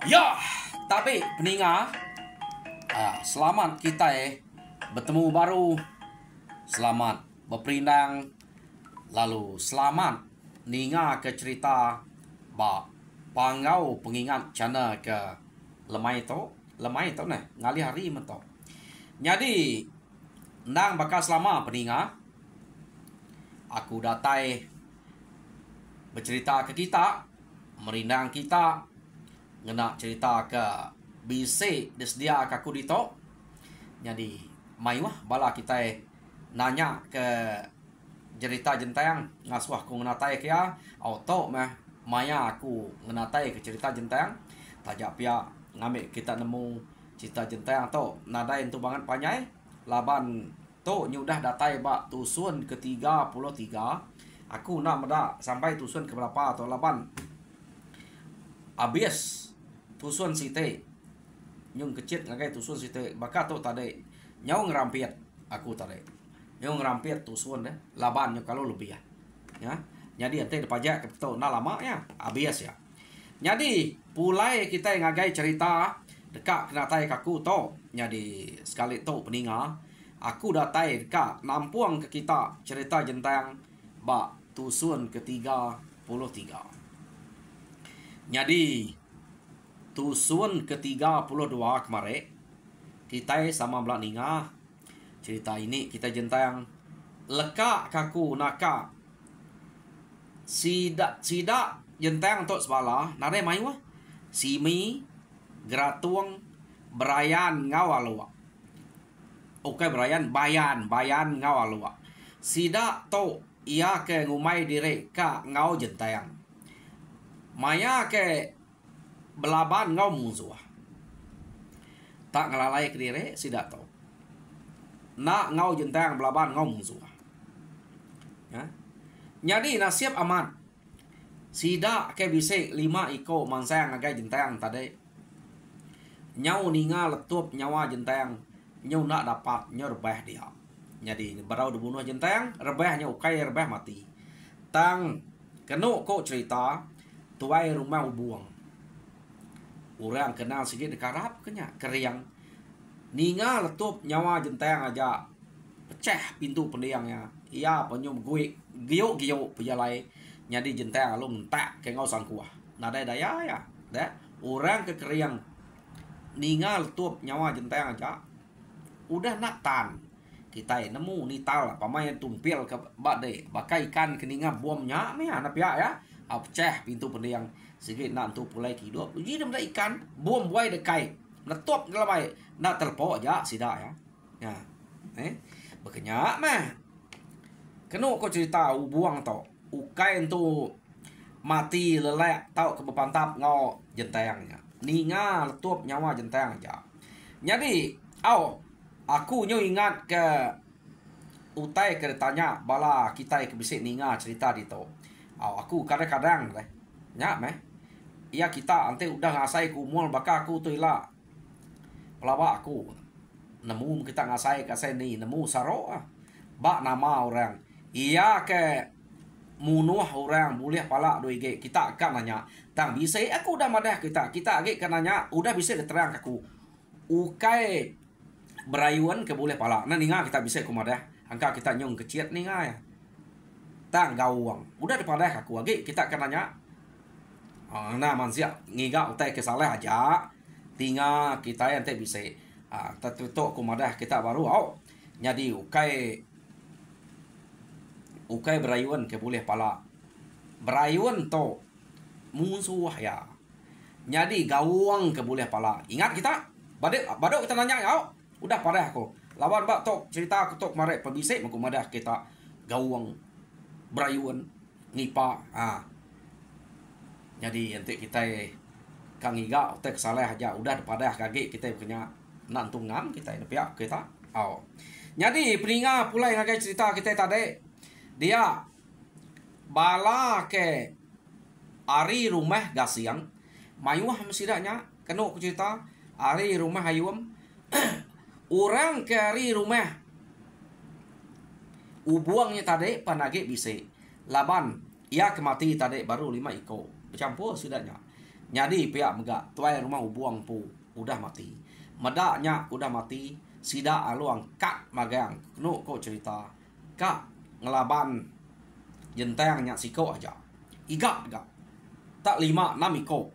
Ya, tapi peninga, selamat kita bertemu baru, selamat berperindang, lalu selamat ninga ke cerita ba pangau pengingat cana ke lemai tu ne ngali hari mentok. Jadi nang bakal selama peninga, aku datai bercerita ke kita, merindang kita, ngena cerita ke bisi disdia ke aku dito. Jadi mai wah bala kita nanya ke cerita jentang ngasuh aku ngenatai kia auto mah maya aku ngenatai ke cerita jentang tajak pia ngambil kita nemu cerita jentang to nadai itu banget panyai laban to nyudah datai bak tusun ke-33. Aku nak meda sampai tusun ke berapa atau laban abis tusun site nyung kecil ngagai tusun site baka tu tadi nyau ngerampiat aku tadi nyau ngerampiat tusun deh laban nyu kalau lebih ya jadi ente pajak tu na lama ya abis ya jadi pulai kita ngagai cerita dekat kena tai kaku to jadi sekali tu peninga aku datai dekat nampuang ke kita cerita jentang bak tusun ke-33. Jadi tusun ke-32 kemarin kita sama belak ninga cerita ini kita jentang leka kaku naka sida jentang untuk sebala nare mai wah simi gratuang berayan ngawalua. Oke berayan bayan ngawalua sida to ia ke ngumai dire ka ngau jentang maya ke belaban ngau musuh tak ngelalai ke dire sida to nak ngau jentang belaban ngau musuh ya jadi nasib aman sida ke bisik 5 iko mansang agai jentang tadi nyau ninga letup nyawa jentang nyau nak dapat nyau rebah dia jadi barau dibunuh jentang rebahnya ukai rebah mati tang kenu ko cerita tuai rumah ubuang orang kenal sikit dekarap kenya keriang ninga letup nyawa jentang aja pecah pintu pendiangnya ia penyum gue giuk pejalai jadi jentang alung tak ke ngau sangkuah nadai daya ya dah orang ke keriang ninga letup nyawa jentang aja udah nak tan kita nemu nital pamain tumpil ke badai bakai ikan keninga bomnya me anak pihak ya pecah pintu pendiang sikit nak tu pulai hidup uji dah ikan bom buai dekai letop dalam air nak terpok aja sida ya berkenyak mah kenu ko cerita buang tau ukai tu mati lelak tau ke bepantap ngau jentayangnya ninga letop nyawa jentayang aja jadi aku nyu ingat ke utai ke tanya bala kita ke bisik ninga cerita di tu aku kadang-kadang nya meh iya kita ante udah ngasai kumul baka aku tu ila pelaba aku nemu kita ngasai kasai ni nemu saro bak nama orang iya ke munuh orang boleh pala doi ge kita akan nanya tang bisa aku udah madah kita age kan nanya udah bisa diterang aku ukai berayuan ke boleh pala nah ninga kita bisa kumadah angka kita nyung keciat ninga ya tang gawang udah depadah aku age kita akan nanya nah mansia ngiga utai kesalah aja tinga kita yang teh bisa tertutup kumadah kita baru jadi ukai berayuan ke boleh pala berayuan to musuh ya jadi gawang ke boleh pala ingat kita badok kita nanya ya udah pada aku lawan bak tok cerita aku tok kemarin pebisik makumadah kita gawang berayuan nipa jadi nanti kita kang iga utek salah aja udah pada kage kita punya nantungam kita ini pihak kita jadi peninga pula yang agak cerita kita tadi dia bala ke ari rumah gasiang mayuah mesidaknya kena aku cerita ari rumah hayum orang ke ari rumah ubuangnya tadi panage bisa laban ia kemati tadi baru 5 iko bercampur sudahnya Jadi pihak megak tuai rumah ubuang pu udah mati. Medaknya udah mati. Sida aluang kak magang. Kenu ko cerita. Kak ngelaban jentengnya siko aja. Igak gak. Tak 5-6 iko.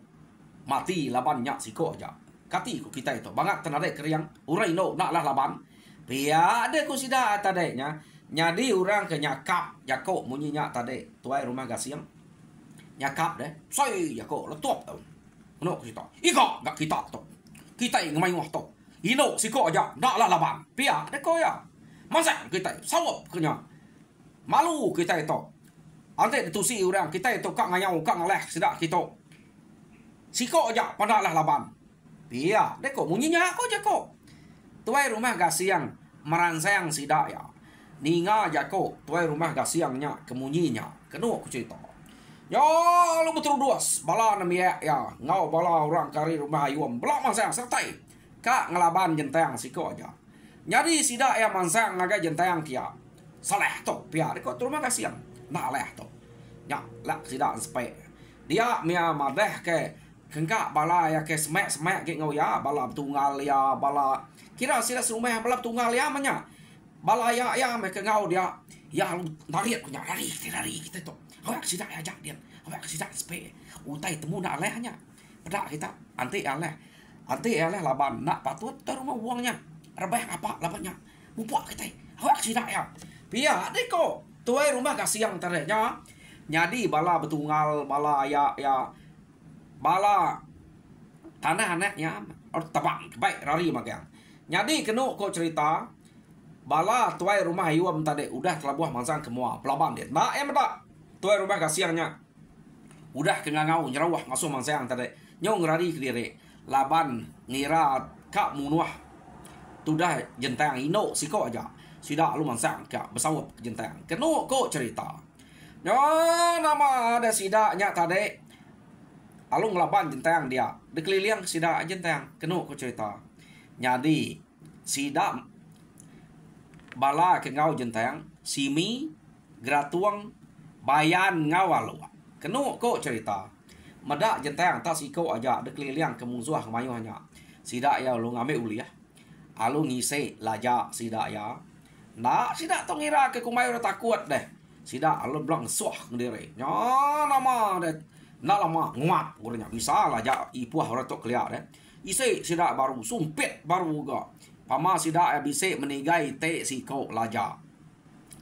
Mati labannya siko aja. Kati ko kita itu. Bangat tenade keriang. Urai no nak lah laban. Pihak ada ko sida tadenya. Nyadi orang ke nyakap. Jako munyinya tade. Tuai rumah gasiang. Nyakap deh. Say jako letup tau. Kenu ko cerita. Igak gak kita tau. Kita yang main waktu. Ino siko aja, nak lah laban. Pia, deko ya. Masa kita sawap kenya. Malu kita itu. Ante ditusi orang kita itu kak ngayau kak ngaleh sedak kita. Siko aja, pada lah laban. Pia, deko munyinya aku aja kok. Tuai rumah gasiang meransang sidak ya. Ninga aja kok. Tuai rumah gasiangnya kemunyinya. Kenu aku cerita. Ya, lu betul duas. Bala namanya ya. Ngau bala orang kari rumah ayuam. Belak mansang sertai. Kak ngelaban jentang siko aja. Jadi sida ya mansang ngaga jentang kia. Saleh to pia ko terima kasih yang. Nak leh to. Nya lak sida sampai. Dia mia madeh ke kengka bala ya ke semek ke ngau ya bala tunggal ya bala. Kira sida rumah bala tunggal ya manya. Bala ya me ke ngau dia. Ya lari punya lari kita to. Hawak sida ya jak dia. Hawak sida sampai. Utai temu nak lehnya. Pedak kita anti ya leh. Anti ya laban nak patut terumah uangnya. Rebeh apa labannya. Mupuak kita. Hawak sida ya. Pia deko. Tuai rumah kasiang terenya. Nyadi bala betunggal bala ya bala tanah anaknya tabang baik rari magang. Nyadi kenu ko cerita bala tuai rumah ayuam tadi udah telabuh mansang kemua pelaban dia. Nah tak tuai rumah kasiangnya udah kengangau nyerawah masuk mansang tadi. Nyong rari ke diri. Laban ngira kak munuah tudah jentang ino siko aja sida lu mansang kak bersawap jentang kenu ko cerita yo nama ada sida nya tade alung ngelaban jentang dia dikeliling sida jentang kenu ko cerita nyadi sida bala ke ngau jentang simi gratuang bayan ngawalu kenu ko cerita Medak jentang tak siko aja dekeliling ke musuh kemayuhnya. Sida ya lu ngambil uliah. Alu ngise laja sida ya. Nak sida tong ngira ke kumayu takut deh. Sida alu blang suah ngdire. Nya nama deh. Nak lama nguat urnya bisa laja ipuah ora tok kelia deh. Ise sida baru sumpit baru ga. Pama sida ya bise menigai te siko laja.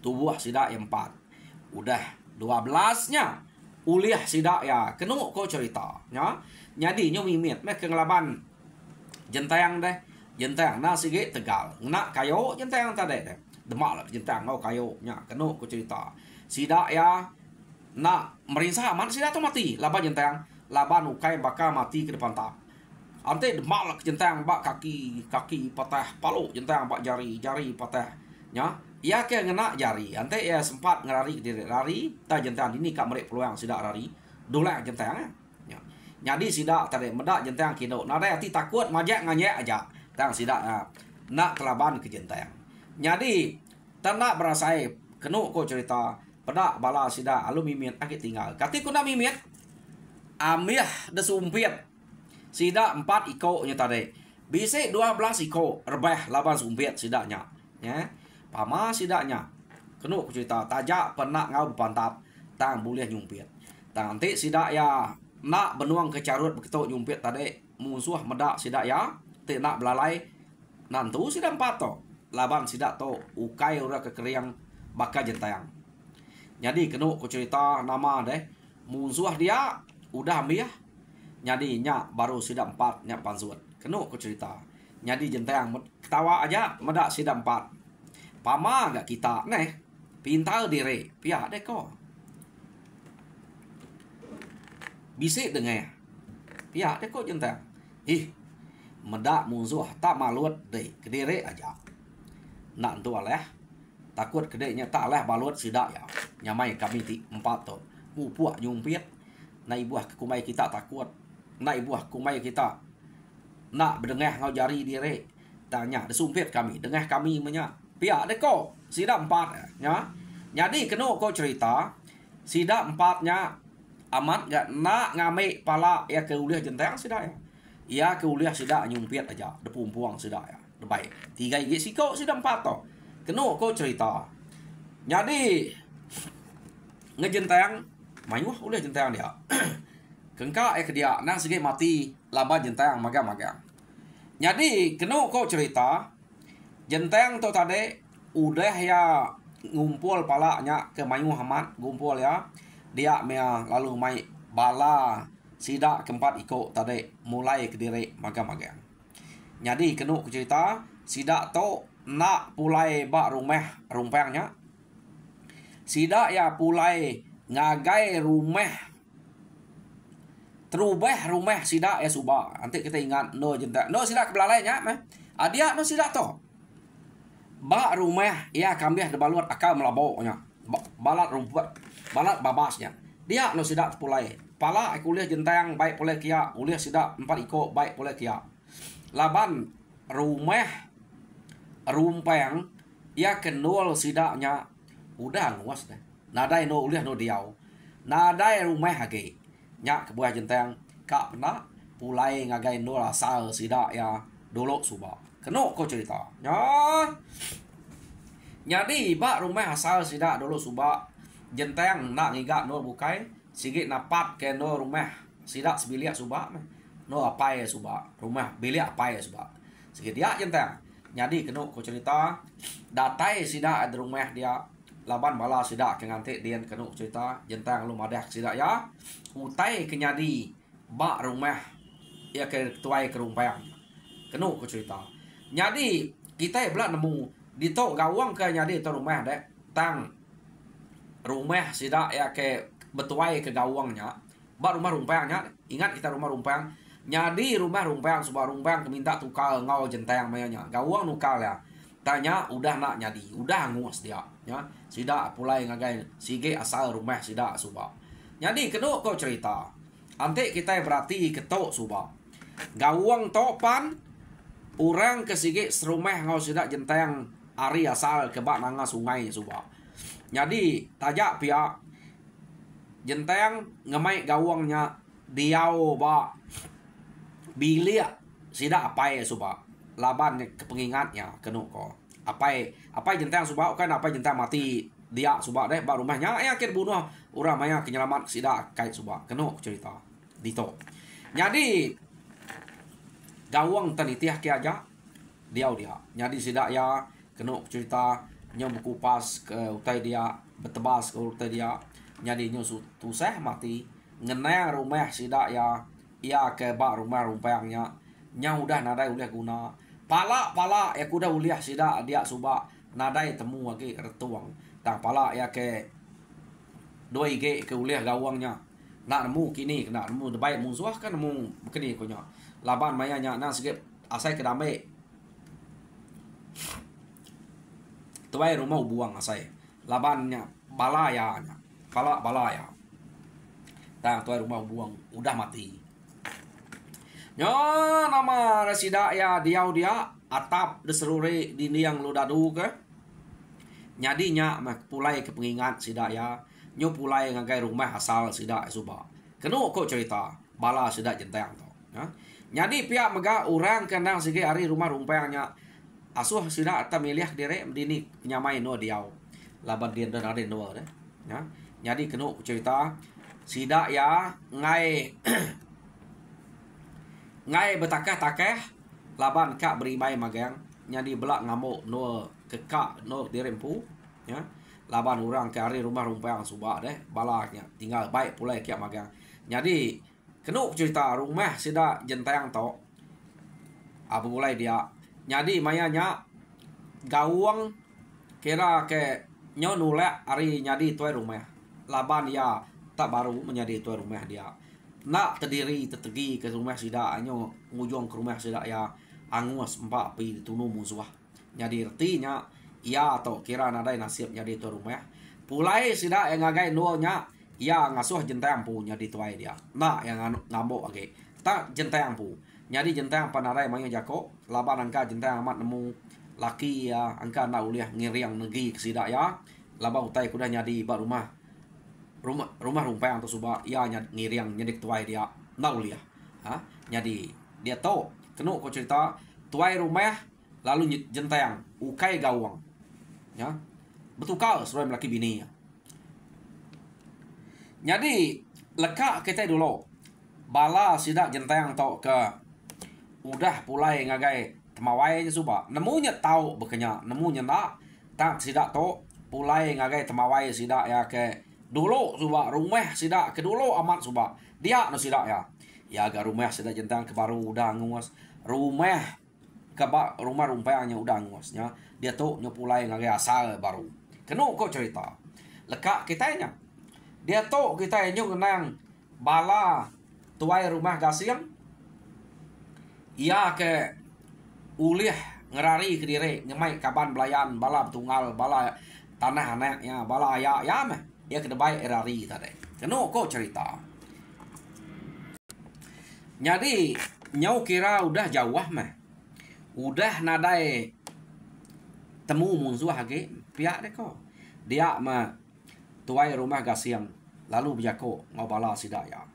Tubuh sida yang 4. Udah 12-nya. Uliah sida ya kenu ko cerita nya nyadi nyu mimit me kengelaban jentang deh jentang na sige tegal nak kayo jentang tade deh demak lah jentang ngau kayo nya kenu ko cerita sida ya nak merinsah man sida tu mati laban jentang laban ukai bakal mati ke depan tak ante demak lah jentang bak kaki patah palu jentang bak jari patah nya ya ke ngena jari ante ya sempat ngerari diri lari ta jentang ini kak merek peluang sida rari dolak jentang ya nyadi sida tadi medak jentang kino nada ati takut majak nganyek aja tang sida nak kelaban ke jentang nyadi tanak berasai kenu ko cerita pedak bala sida alu mimit akit tinggal kati kuna mimit amiah de sumpit sida 4 iko nya tadi bise 12 iko rebeh laban sumpit sidanya ya pama sidaknya kenu aku cerita tajak penak ngau pantap tang boleh nyumpit tang nanti sidak ya nak benuang kecarut begitu nyumpit tadi musuh medak sidak ya te nak belalai nantu sidak 4 to laban sidak to ukai ura kekeriang bakal jentayang jadi kenu aku cerita nama deh musuh dia udah ambil jadi nya baru sidak 4 nya pansuat kenu aku cerita jadi jentayang ketawa aja medak sidak 4 Pama gak kita neh pintar diri pihak deko bisik dengar pihak deko jentang medak musuh tak malut deh kediri aja nak tu aleh takut kedeknya tak aleh balut sidak ya nyamai kami 4 tu puak nyumpit nai buah kumai kita takut nai buah kumai kita nak berdengah ngau jari diri tanya desumpit kami dengah kami menya pihak deko sida 4 nya jadi kenu ko cerita sida 4 nya amat gak nak ngame pala ya ke uliah jentang sida ya. Ya ke uliah sida nyumpiat aja, depumpuang sida ya. Baik. 3 gigi siko sida 4 to. Keno ko cerita. Jadi ngejentang mayu uliah jentang dia. Kengka ke dia nang sige mati laba jentang magang-magang. Jadi keno ko cerita jentang to tadi udah ya ngumpul palanya ke mayu hamat ngumpul ya. Dia mea lalu mai bala sida keempat iko tadi mulai ke diri magang-magang. Jadi kenu cerita sida to nak pulai bak rumah rumpangnya. Sida ya pulai ngagai rumah terubah rumah sida ya suba. Nanti kita ingat no jenta no sida kebelalainya meh. Adia no sida to. Bak rumah ya kambih de baluat akal melaboknya. Balat rumput balat babasnya. Dia no sida pulai. Pala kuliah jentang baik pulai kia, uliah sida 4 iko baik pulai kia. Laban rumah rumpang ya kenul sidaknya udah nguas deh. Nadai no uliah no diau. Nadai rumah hage. Nya kebuah jentang kak pernah pulai ngagai no asal sidak ya dolo suba. Keno ko cerita. Nya. Jadi bak rumah asal sidak dolo suba. Jentang nak ngigak no bukai sigit napat ke no rumah sidak sebiliak suba no apa ya suba rumah biliak apa ya suba sigit dia jentang jadi keno ko cerita datai sidak ada rumah dia laban bala sidak ke nganti dia keno cerita jentang lu madah sidak ya utai kenyadi bak rumah ya ke tuai ke rumpang keno ko cerita jadi kita belak nemu di tok gawang ke nyadi to rumah dek tang rumah sidak ya ke betuai ke gawangnya bak rumah rumpangnya ingat kita rumah rumpang jadi rumah rumpang sebuah rumpang minta tukar ngau jentang mayanya gawang nukal ya tanya udah nak nyadi udah nguas dia ya sidak pulai ngagai sige asal rumah sidak suba jadi kedua kau cerita ante kita berarti ketok suba gawang topan orang ke sige serumah ngau sidak jentang ari asal ke bak nanga sungai suba jadi tajak pihak jentang ngemai gawangnya diau ba bilia sida apa ya suba laban ke pengingatnya kenu ko apa jentang suba kan apa jentang mati dia suba deh ba rumahnya ya akhir bunuh urang maya kenyelamat sida kait suba kenu cerita dito jadi gawang tanitiah ki aja diau dia jadi sida ya kenu cerita nya berkupas ke utai dia betebas ke utai dia jadi nyo tusah mati ngena rumah sida ya ke bak rumah rumpangnya nya udah nadai uliah guna pala ya kuda uliah sida dia suba nadai temu lagi retuang tang pala ya ke 2 ge ke uliah gawangnya nak nemu kini nak nemu baik musuh kan nemu kini konya laban mayanya na sikit asai kedame tuai rumah buang asai labannya balaya bala ya tang tuai rumah buang udah mati nyo nama resida ya diau dia atap deserure dini yang lu dadu ke nyadinya pulai ke pengingat sida ya nyo pulai ngagai rumah asal sida suba kenu kok cerita bala sida jentang to ya nyadi pihak mega orang kenang sige hari rumah rumpangnya asuh sida ta milih dire dini nyamai no diau laban dia dan ada no deh ya jadi kenu cerita sida ya ngai ngai betakah-takah laban kak berimai magang nyadi belak ngamuk no kekak no dirempu ya laban orang ke hari rumah rumpang suba deh balaknya tinggal baik pulai kiak magang jadi kenu cerita rumah sida jentang to abu mulai dia jadi mayanya gawang kira ke nyo nulek hari nyadi tuai rumah laban ya tak baru menjadi tuan rumah dia nak terdiri tetegi ke rumah sida anyo ngujung ke rumah sida ya angus 4 pi tunu musuh jadi artinya ya atau kira nadai nasib jadi tuan rumah pulai sida yang ngagai nuanya ya ngasuh jentang pu jadi tuai dia nak yang ngambok age tak jentang pu jadi jentang panarai mangnya jako laban angka jentang amat nemu laki ya angka nak uliah ngiriang negeri ke sida ya laban utai kuda nyadi bak rumah rumpang tu subak ia ngiriang nyedik tuai dia nau liah. Jadi dia tahu kenu ko cerita tuai rumah lalu jentayang ukai gawang. Ya. Betukal seruai melaki bini. Jadi lekak kita dulu bala sidak jentayang tau ke udah pulai ngagai temawai subak nemunya tahu bekenya nemunya nak tak sidak to pulai ngagai temawai sidak ya ke dulu subak rumah sidak ke dulu amat subak dia no sidak ya agak rumah sidak jentang ke baru udah nguas rumah ke rumah rumpangnya udah nguasnya dia tuh nyepulai ngagai asal baru kenu kok cerita lekak kitanya dia tuh kita nyu kenang bala tuai rumah gasiang ia ke ulih ngerari ke diri nyemai kaban belayan bala tunggal bala tanah anaknya bala ya mah ia ke debai erari tadi kenu kok cerita jadi nyau kira udah jauh mah udah nadai temu musuh hage pihak deh kok dia mah tuai rumah gasiang lalu bijako ngobala sidaya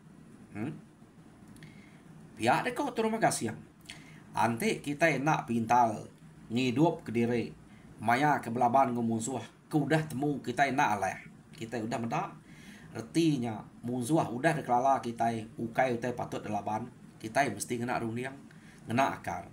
pihak deh kok tu rumah gasiang ante kita nak pintal ngidup ke diri maya ke belaban ngumusuh ke udah temu kita nak aleh kita udah mendak artinya musuh udah deklala kita ukai utai patut delaban kita mesti kena runiang kena akar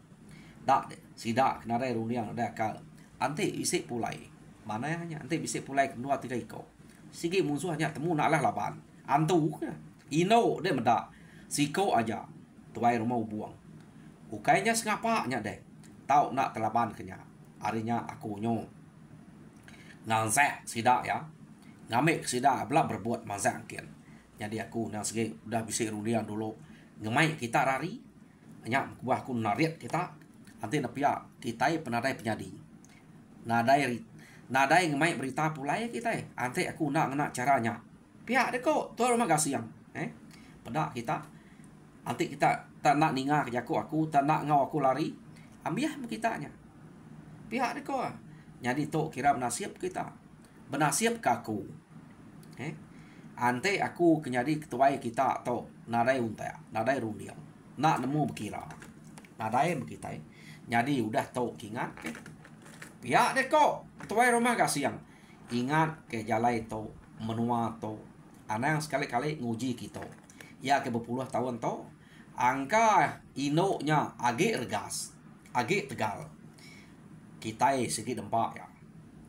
dak sidak kena runiang ada akal ante isi pulai mana hanya ante bisa pulai kedua tiga iko sigi musuh hanya temu nak lah laban antu ino dia mendak siko aja tuai rumah buang ukainya sengapanya deh tahu nak telaban kenya harinya aku nyo ngansek sidak ya ngamik sidak belak berbuat mazak kian jadi aku nang segi udah bisa rudian dulu ngemai kita rari hanya buah aku nariat kita nanti nepia kita penadai penyadi nadai ngemai berita pulai kita nanti aku nak caranya pihak deh kok tuh rumah gasiang pedak kita nanti kita tak nak ninga ke aku tak nak ngau aku lari ambiah kitanya pihak deh kok jadi tu kira benasib kita benasib ke aku ante aku kenyadi ketuai kita atau nadai unta nadai rundiang nak nemu berkira nadai begitu jadi udah tau ingat pihak deh kok ketuai rumah gasiang ingat ke jalai to menua to anak sekali-kali nguji kita ya ke berpuluh tahun to angka inonya agak regas agak tegal kita segi dempak ya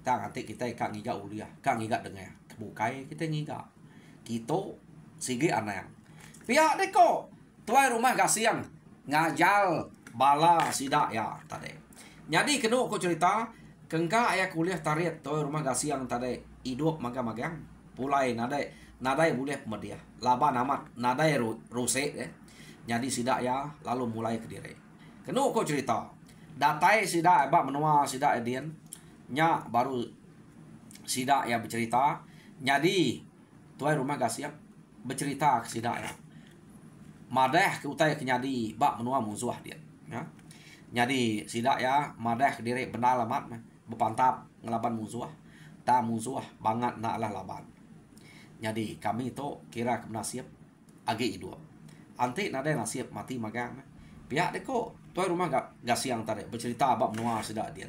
tak nanti kita kak ngiga uliah kak ngiga dengar kebukai kita ngiga kita segi anak pihak deh kok tuai rumah gasiang ngajal bala sidak ya tadi jadi kenu aku cerita kengka ayah kuliah tarik tuai rumah gasiang tadi hidup magang pulai nadai boleh media laba amat nadai rusek jadi sidak ya lalu mulai ke diri kenu kok cerita datai sidak bak menua sidak edian nya baru sidak ya bercerita jadi tuai rumah gasiang bercerita ke sidak ya madah ke utai kenyadi bak menua musuh dia ya jadi sidak ya madah ke diri benar lamat berpantap ngelaban musuh ta musuh banget nak lah laban jadi kami itu kira ke nasib agi hidup anti nada nasib mati magang pihak deh kok tuai rumah gasiang tadi bercerita bab menua sidak dia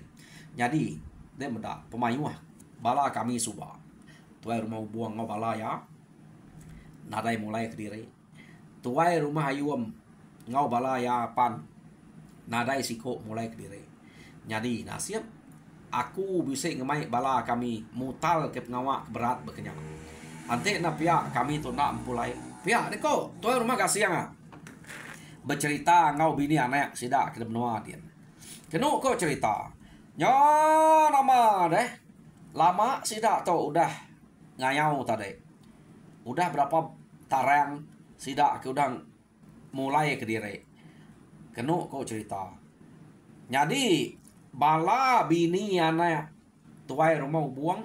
jadi dia mendak pemayuah bala kami subah tuai rumah buang ngau bala ya nadai mulai ke diri tuai rumah ayuam ngau bala ya pan nadai siko mulai ke diri jadi nasib aku bisa ngemai bala kami mutal ke pengawak berat berkenyang ante na pihak kami tu nak mulai pihak deh kok tuai rumah gasiang bercerita ngau bini anak sidak ke benua dia kenu kok cerita nyo nama deh lama sidak tu udah ngayau tadi udah berapa tarang sidak ke udah mulai ke diri kenu kok cerita jadi bala bini anak tuai rumah buang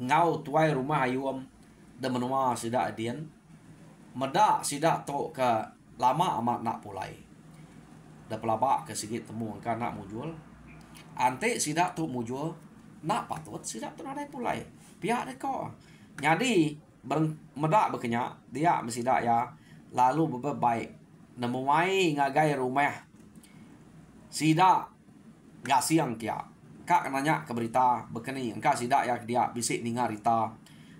ngau tuai rumah ayuam de menua sidak dian medak sidak to ke lama amat nak pulai da pelabak ke sigit temu kan nak mujual ante sidak tu mujual nak patut sidak tu nadai pulai pihak deh kok jadi medak berkenyak dia mesti dak ya lalu berbaik nemuai ngagai rumah sida gak siang kia kak nanya ke berita berkeni engkau sida ya dia bisik ninga rita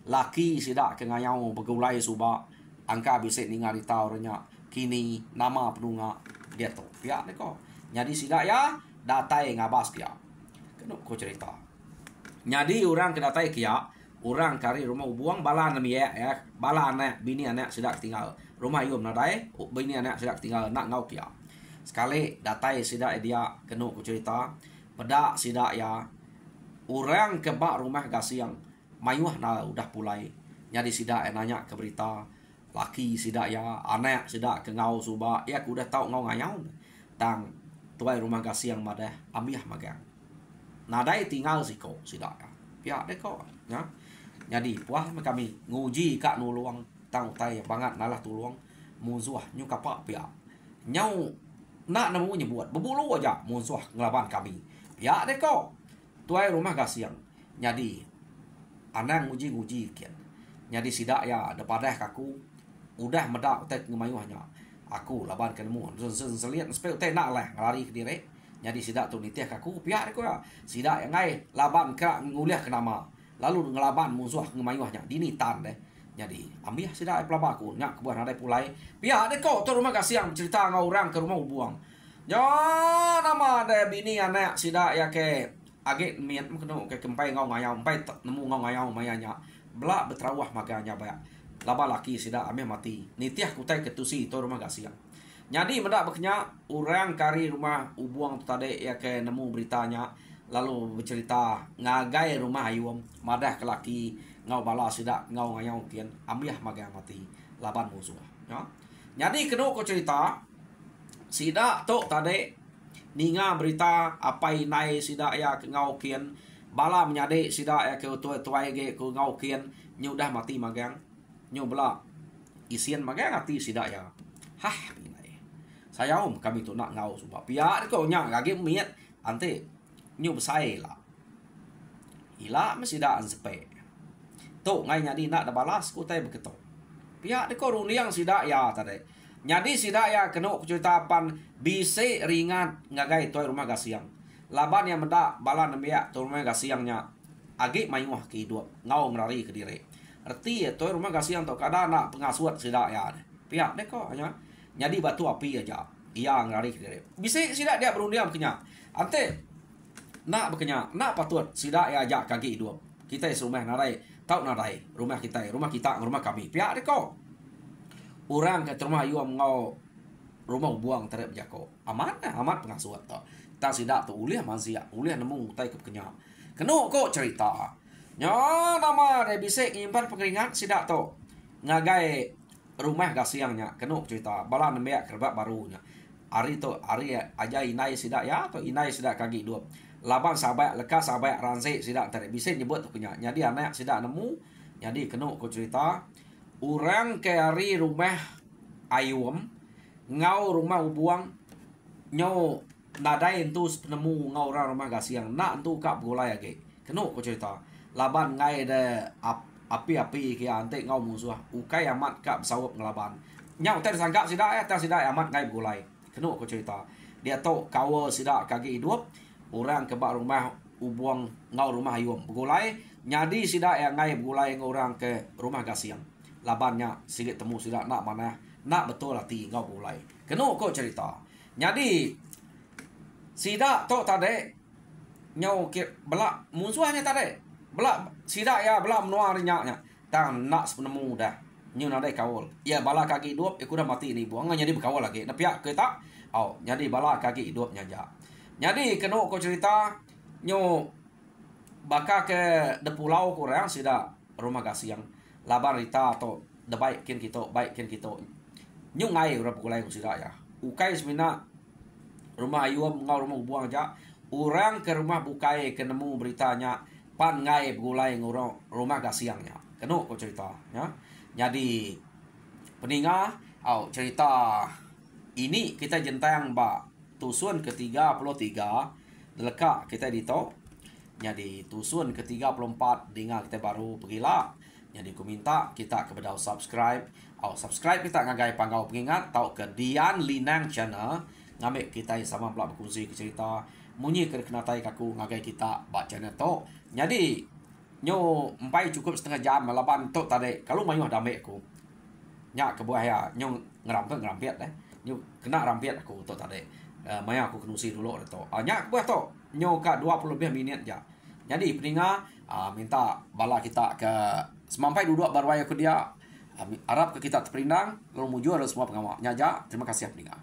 laki sida ke ngayau begulai suba angka bisik ninga rita orangnya kini nama penunga dia tu pihak ni ko jadi sida ya datai ngabas kia kena ko cerita jadi orang ke datai kia orang kari rumah ubuang bala nami ya bala anak bini anak sida tinggal rumah yum nadai bini anak sida tinggal nak ngau kia sekali datai sida dia kena ku cerita pada sida ya orang kebak rumah gasiang mayuh na udah pulai jadi sida nanya ke berita laki sida ya anak sida ke ngau suba ya ku udah tahu ngau ngayau tang tuai rumah gasiang madah amiah magang nadai tinggal siko sida ya pihak deko ya jadi puah kami nguji kak nuluang tang utai banget nalah tuluang musuh nyu kapak pihak nyau nak namu nyebut berbulu aja musuh ngelaban kami ya deko tuai rumah gasiang jadi anang nguji kian jadi sidak ya depadah kaku udah medak utai ngemayuhnya aku laban kenemu seliat spel utai nak lah ngelari ke diri jadi sidak tu nitiah kaku pihak deko ya sidak yang ngai laban kerak nguliah ke nama lalu ngelaban musuh ngemayuhnya dini tan deh jadi ambil sidak pelabaku nyak kebuah nadai pulai pihak deko tu rumah gasiang cerita ngau orang ke rumah ubuang yo nama ada bini anak sida ya ke agak miat mukno ke kempai ngau ngayau empai nemu ngau ngayau mayanya belak betrawah maganya banyak laba laki sida ame mati nitiah kutai ketusi to rumah gasiang jadi mendak beknya orang kari rumah ubuang tu tadi ya ke nemu beritanya lalu bercerita ngagai rumah ayum madah ke laki ngau bala sida ngau ngayau kian ambiah magaya mati laban musuh ya jadi kena ko cerita sida tok tadi ninga berita apa inai sida ya ke ngau kian bala menyade sida ya ke tuai ge ke ngau kian nyu dah mati magang nyu bela isian magang ati sida ya hah inai saya kami tu nak ngau sebab pihak ko nya gage miat ante nyu besai lah ila mesti dah ansepe tok ngai nyadi nak da balas ku tai beketo pihak de ko runiang sida ya tadi nyadi sida ya kena cerita pan bise ringan ngagai toy rumah gasiang laban yang mendak balan nembia toy rumah gasiangnya agi mayuh ke hidup ngau ngrari ke diri arti toy rumah gasiang to kada nak pengasuat sida ya pihak de ko nya nyadi batu api aja iya ngrari ke diri bise sida dia berundiam kenya ante nak berkenya nak patut sida ya ajak kaki hidup kita serumah narai tau narai rumah kita rumah kami pihak deko orang ke rumah ayam ngau rumah buang terep jako amat pengasuh to tang sida tu uliah mansia uliah nemu tai ke kenya keno ko cerita nya nama de bisik nyimpan pengeringat sida to ngagai rumah gasiangnya keno cerita bala nembek kerbat barunya ari aja inai sida ya to inai sida kaki hidup laban sahabat lekas sahabat ranse sida tadi bisa nyebut punya jadi anak sida nemu jadi kena ko cerita orang ke hari rumah ayum ngau rumah ubuang nyo nadai entu nemu ngau orang rumah gasiang nak entu kap gulai age kena ko cerita laban ngai de api ke ante ngau musuh ukai amat kap sawap ngelaban nyau tadi sangka sida ya tadi sida amat ngai gulai kena ko cerita dia to kawa sida kaki hidup orang kebak rumah ubuang ngau rumah ayum begulai nyadi sida yang ngai begulai orang ke rumah gasiang labannya sikit temu sida nak mana nak betul hati ngau begulai kena ko cerita nyadi sida to tadi nyau ke belak musuhnya tadi belak sida ya belak menua nya tang nak penemu dah nyu nadai kawal ya bala kaki hidup aku dah mati ni buang nyadi berkawal lagi na pihak kita nyadi bala kaki hidup nyaja jadi kena ko cerita nyo baka ke de pulau kurang sida rumah gasiang laban rita to de baik kin kita nyu ngai ura pukulai sida ya ukai semina rumah ayum ngau rumah buang aja orang ke rumah bukai ke nemu beritanya pan ngai pukulai ngurang rumah gasiangnya kena ko cerita ya jadi peninga cerita ini kita jentang ba tusun ke-33 deleka kita di to jadi tusun ke-34 dengar kita baru pergilah Jadi aku minta kita kepada subscribe kita ngagai panggau pengingat tau ke Dian Linang channel ngambil kita yang sama pula berkongsi cerita munyi kenatai kaku ngagai kita buat channel tu. Jadi nyo empai cukup setengah jam malaban tu tadi kalau mayu ada ambil aku nya ke buah ya nyo ngerampiat nyo kena rampiat aku tu tadi maya aku kenusi dulu tu nya buah tu nyo ka 20 lebih minit ja. Jadi peninga minta bala kita ke semampai duduk barwaya ke dia harap ke kita terperindang lalu mujur semua pengawal nyaja. Terima kasih peninga.